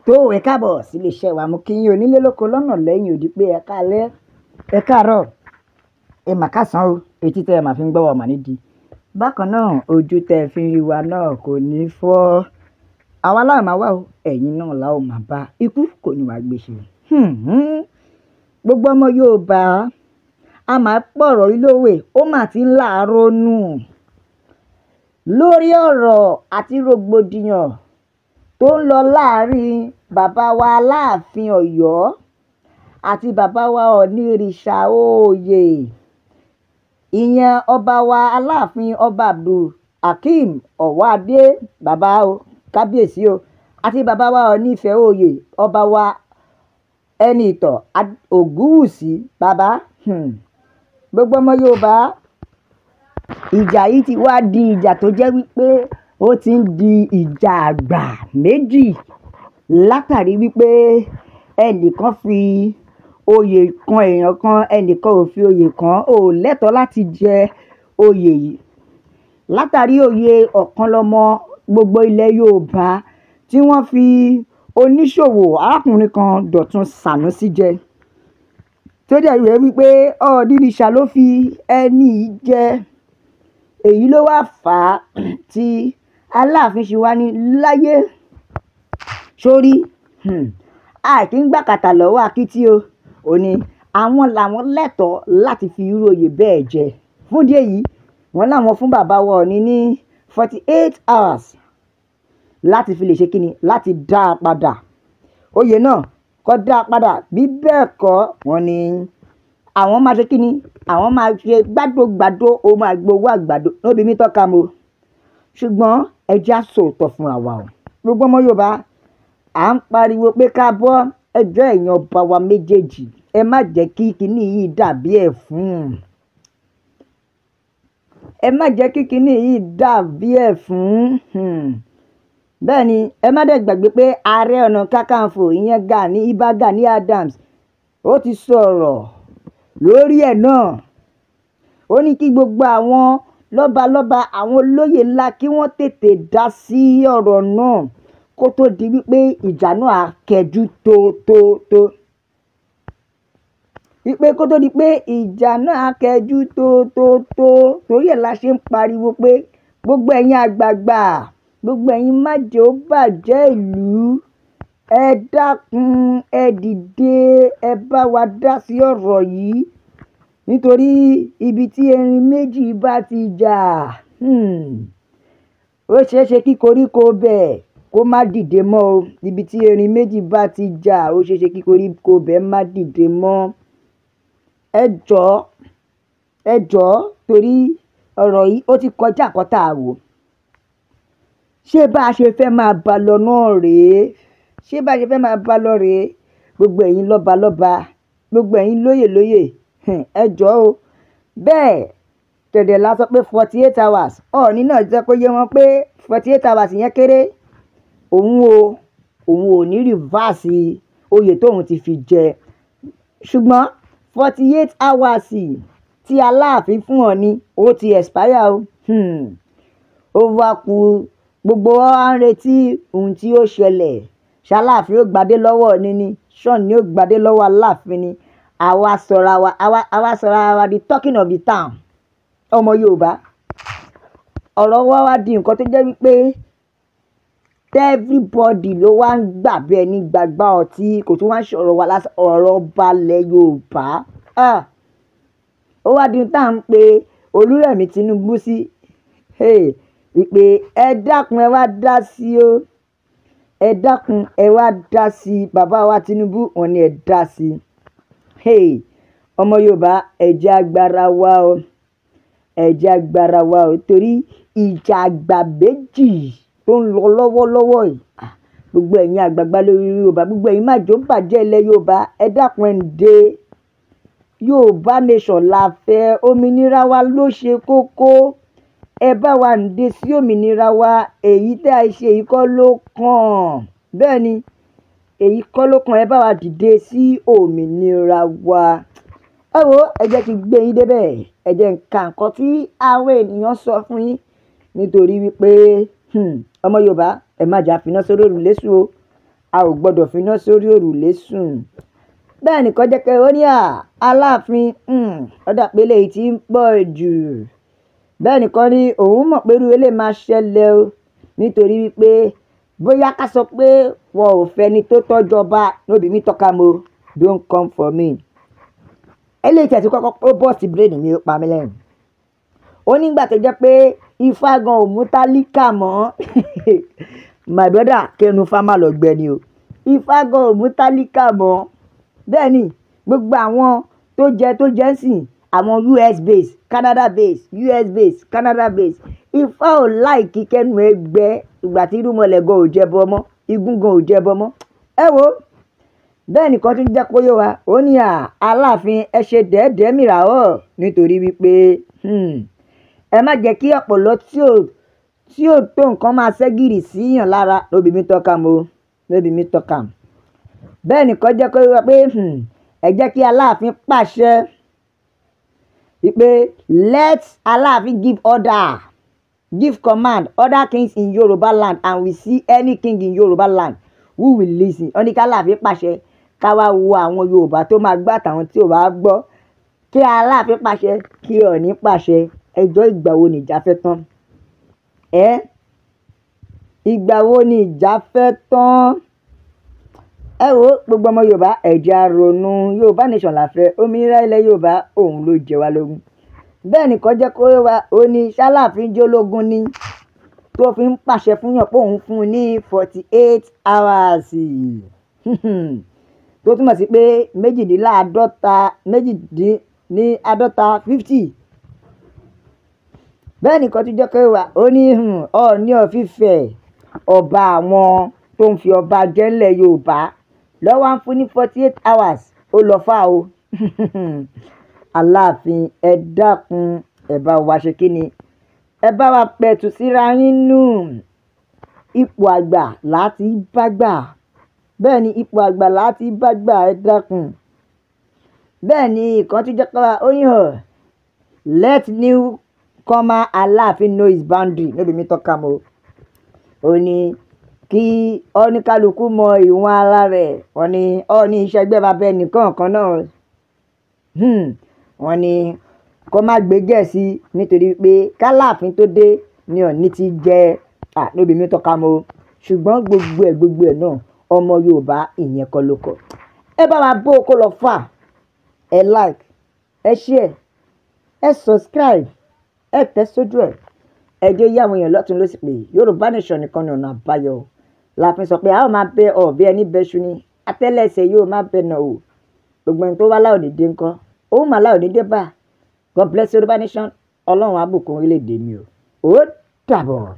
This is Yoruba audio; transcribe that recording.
tó ẹ káàbọ̀ sí iléeṣẹ́ wa, mo kí yín onílé lóko lọ́nà lẹ́yìn òdì pé ẹ káalẹ́ ẹ káàárọ̀ ẹ mà káàsán o, etí tẹ́ ẹ máa fi ń gbọ́ wa mà nídìí. Bákan náà ojú tẹ́ ẹ fi ń rí wa náà kò ní fọ́. Àwa láà máa wá o, ẹ̀yin náà la ó máa bá, ikú kò ní wàá gbèsè. Gbogbo ọmọ Yorùbá a máa pọ̀rọ̀ ilówè, ó mà ti ń láàárọ̀ nù lórí ọ̀rọ̀ àti rògbòdìyàn tó ń lọ láàrin bàbá wa Aláàfin Ọ̀yọ́ àti bàbá wa Ọ̀nìrìṣà Oyè, ìyẹn ọba wa Aláàfin ọba Abdulhakeem Ọwọ́adé bàbá o kábíyèsí o, àti bàbá wa Ọ̀nìfẹ́ Oyè ọba wa Ẹnìtàn Ògúnwùsì bàbá. Gbogbo ọmọ Yorùbá, ìjà yìí ti wá di ìjà tó jẹ́ wípé ó ti ń di ìjà àgbà méjì látàrí wípé ẹnìkan fi oyè kan èèyàn kan, ẹnìkan ò fi oyè kan, ò lẹ́tọ̀ọ́ láti jẹ oyè yìí látàrí oyè ọ̀kanlọ́mọ gbogbo ilẹ̀ Yorùbá tí wọ́n fi oníṣòwò arákùnrin kan Dọ̀tun Sànúsí jẹ, tó dẹ̀ rẹ̀ wípé Ọ̀nìrìṣà ló fi ẹni yìí jẹ. Èyí ló wá fà á tí Aláàfin ṣe wá ní láyé sórí àìkí ń gbàkàtà lọ́wọ́ akítí o, ò ní àwọn làwọn lẹ́tọ̀ọ́ láti fi irú oyè bẹ́ẹ̀ jẹ. Fún díẹ̀ yìí wọ́n láwọn fún bàbá wa Ọ̀ọ̀ni ní 48 hours láti fi lè ṣe kíni, láti dá a padà oyè náà, kọ́ dá a padà, bí bẹ́ẹ̀ kọ́ wọ́n ní àwọn máa ṣe kíni, àwọn máa ṣe gbàdógbàdó, ó máa gbowó àgbàdo lóbi mi tọ́ka mo. Ṣùgbọ́n ẹja sòótọ́ fúnra wa o, gbogbo ọmọ Yorùbá à ń pariwo pé ká bọ́ ẹjọ́ ẹ̀yàn ọba wa méjèèjì, ẹ má jẹ́ kí kinní yìí dàbí ẹ̀fún, ẹ má jẹ́ kí kinní yìí dàbí ẹ̀fún. Bẹ́ẹ̀ ni ẹ má dẹ̀ gbàgbé pé Ààrẹ Ọ̀nà Kakanfò ìyẹn Ìbà Gani Adams ó ti sọ̀rọ̀ lórí ẹ̀ náà. Ó ní kí gbogbo àwọn lọ́balọ́ba, àwọn olóyè ńlá kí wọ́n tètè dá sí ọ̀rọ̀ náà kó tó di wípé ìjà náà á kẹjú tó. Wípé kó tó di pé ìjà náà á kẹjú tó. Torí ẹ̀ la ṣe ń pariwo pé gbogbo ẹ̀yin àgbààgbà, gbogbo ẹ̀yin májè ó bàjẹ́ ìlú, ẹ dákun ẹ dìde, ẹ bá wa dá sí ọ̀rọ̀ yìí, nítorí ibi tí erin méjì bá ti jà ó ṣeéṣe kí koríko bẹ́ẹ̀ kó má dìde mọ́ o. Ibi tí erin méjì bá ti jà ó ṣeéṣe kí koríko bẹ́ẹ̀ má dìde mọ́. Ẹ jọ̀ọ́ torí ọ̀rọ̀ yìí ó ti kọjá àkọ́tà wò. Ṣé bá a ṣe fẹ́ máa bá lọ náà rèé? Ṣé bá a ṣe fẹ́ máa bá lọ rèé? Gbogbo ẹ̀yin lọ́balọ́ba, gbogbo ẹ̀yin lóyè, ẹ jọ̀ọ́ o. Bẹ́ẹ̀ tẹ̀dẹ̀ la sọ pé 48 hours, Ọọ̀ni náà jẹ́ kó yé wọn pé 48 hours yẹn kéré, òun ò ní rìvásì oyè tóun ti fi jẹ. Ṣùgbọ́n 48 hours tí Aláàfin fún Ọọ̀ni ó ti expire o. Ó wá kù gbogbo wa ń retí ohun tí ó ṣẹlẹ̀. Ṣaláàfin ó gbadé lọ́wọ́ Ọọ̀ni ni, Ṣọ̀ọ̀ni ó gbadé lọ́wọ́ Aláàfin ni. Àwa sọ̀rọ̀ wa the talking of the town. Ọmọ Yorùbá, ọ̀rọ̀ wa wá di nǹkan tó jẹ́ wípé everybody ló wá ń gbà bẹ́ẹ̀ ní gbàgbá ọtí, kò tún wá ń ṣọ̀rọ̀ wa lásán, ọ̀rọ̀ balẹ̀ Yorùbá. Ó wá di tá à ń pe Olúrẹ̀mí Tinubu sí, ìpè ẹ dákun ẹ wá dá sí o, ẹ dákun ẹ wá dá sí, bàbá wa Tinubu wọ́n ní ẹ dá sí. Ọmọ Yorùbá ẹ jẹ́ agbára wa o, ẹ jẹ́ agbára wa o, torí ìjà àgbà méjì tó ń lọ lọ́wọ́lọ́wọ́ yìí. Gbogbo ẹ̀yin àgbààgbà lórí Yorùbá, gbogbo ẹ̀yin májò bàjẹ́ ilẹ̀ Yorùbá, ẹ dákun ẹ ǹdè. Yorùbá nation la fẹ́, òmìnira wa ló ṣe kókó. Ẹ bá wa ǹdè sí òmìnira wa, èyí tẹ́ a ṣe èyí kọ́ ló kàn. Bẹ́ẹ̀ ni èyí kọ́ ló kàn, ẹ bá wa dìde sí òmìnira wa. Ẹ wo, ẹ jẹ́ kí n gbé yín débẹ̀, ẹ jẹ́ n ka nǹkan tí àwọn ènìyàn sọ fún yín, nítorí wípé ọmọ Yorùbá ẹ má jà finá sórí òrùlé sùn o. a ò gbọ́dọ̀ finá sórí òrùlé sùn. Bẹ́ẹ̀ nìkan jẹ́ pé ó ní Aláàfin ó dà pé eléyìí tí ń pọ̀ jù. Bẹ́ẹ̀ nìkan ní òun mọ̀ pé irú eléyìí máa ṣẹlẹ̀ o nítorí wípé bóyá ká sọ pé wọn ò fẹ́ni tó tọ́jọba nóbi mi tọ́ka mo don't come for me. Eléyìí tí ẹ ti kọ́kọ́ ó bọ́ sí brain mi ó pa mí lẹ́rìn. Ó nígbà tó jẹ́ pé Ifá gan ò mú tálíkà mọ́ my brother kẹnu fámà lọ gbẹ ni o. Ifá gan ò mú tálíkà mọ́. Bẹ́ẹ̀ ni gbogbo àwọn tó jẹ́ sìn àwọn US base Canada base US base Canada base Ifá ò láìkí kẹ́nu ẹgbẹ́ ìgbà tí irúnmọlẹ̀ gan ò jẹbọ mọ́ igún gan ò jẹbọ mọ́. Ẹ wo bẹ́ẹ̀ nìkan tún jẹ́ kó yé wa ó ní Aláàfin ẹ ṣe dẹ́ẹ̀dẹ́ mìràwọ̀ nítorí wípé ẹ má jẹ́ kí ọ̀pọ̀lọ́ tí ò tó nǹkan máa ṣẹ́gìrì síyàn lára lóbi mi tọ́ka mo lóbi mi tọ́ka. Bẹ́ẹ̀ nìkan jẹ́ kó yé wa pé ẹ jẹ́ kí Aláàfin pàṣẹ wípé let Aláàfin give order give command other kings in Yoruba land and we see any king in Yoruba land who will listen. Ó ní ká Aláàfin pàṣẹ ká wá wo àwọn Yorùbá tó máa gbọ́ àtàwọn tí ò bá gbọ́. Kí Aláàfin pàṣẹ kí Ọọ̀ni pàṣẹ. Ẹjọ́ ìgbà wo ni ìjà fẹ́ tán? Ìgbà wo ni ìjà fẹ́ tán? Ẹ wo gbogbo ọmọ Yorùbá ẹ jẹ́ á ronú. Yorùbá nation la fẹ́ òmìnira ilẹ̀ Yorùbá òun ló jẹ wá lógún. Bẹ́ẹ̀ nìkan jẹ́ kó wá ó ní ṣáláàfin jólógún ní tó fi ń pàṣẹ fún yàn pé òun fún un ní 48 hours tó túmọ̀ sí pé méjìdínláàádọ́ta 50. Bẹ́ẹ̀ nìkan tún jẹ́ kó wá ó ní Ọọ̀ni of Ifẹ̀ ọba àwọn tó ń fi ọba jẹ ńlẹ̀ Yorùbá lọ́wọ́ ń fún ní 48 hours ó lọ fà o. Aláàfin ẹ dákun ẹ bá wa ṣe kí ni ẹ bá wa pẹ̀tù síra yín nù. Ipò àgbà láti bá gbà. Bẹ́ẹ̀ ni ipò àgbà láti bá gbà ẹ dákun. Bẹ́ẹ̀ ni ìkan tún jẹ́ kó wá ó ní let newcomer Aláàfin know his boundary níbi mi tọ́ka mo. Ó ní kí oníkálukú mọ ìwọ̀n ara rẹ̀. Wọ́n ní Ọọ̀ni ìṣẹ́gbẹ́ bàbá ẹnìkan kan náà. Wọ́n ní kó má gbé gẹ̀ẹ́sì nítorí pé k'Aláàfin tó dé ni Ọọ̀ni ti jẹ́ níbi mi tọ́ka mo. Ṣùgbọ́n gbogbo ẹ̀ náà ọmọ Yorùbá ìyẹn kọ́ ló kọ́. Ẹ bá wa bó kó lọ fà. Ẹ like ẹ share ẹ subscribe ẹ tẹ̀ sójú ẹ̀. Ẹ jẹ́ yí àwọn èèyàn lọ́tún ló sì pé Yorùbá nation nìkan ní ọ̀nà àbáyọ. Láàfin sọ pé a ó máa bẹ ọ̀bẹ ẹni bẹ́ṣu ni àtẹ́lẹsẹ̀ yóò máa bẹ náà o. Gbogbo ẹni tó wá láòní dé ńkọ́ òun mà láòní dé bá. God bless Yorùbá nation. Ọlọ́run á bùkún orílẹ̀-èdè mi o. Ó dàbọ̀.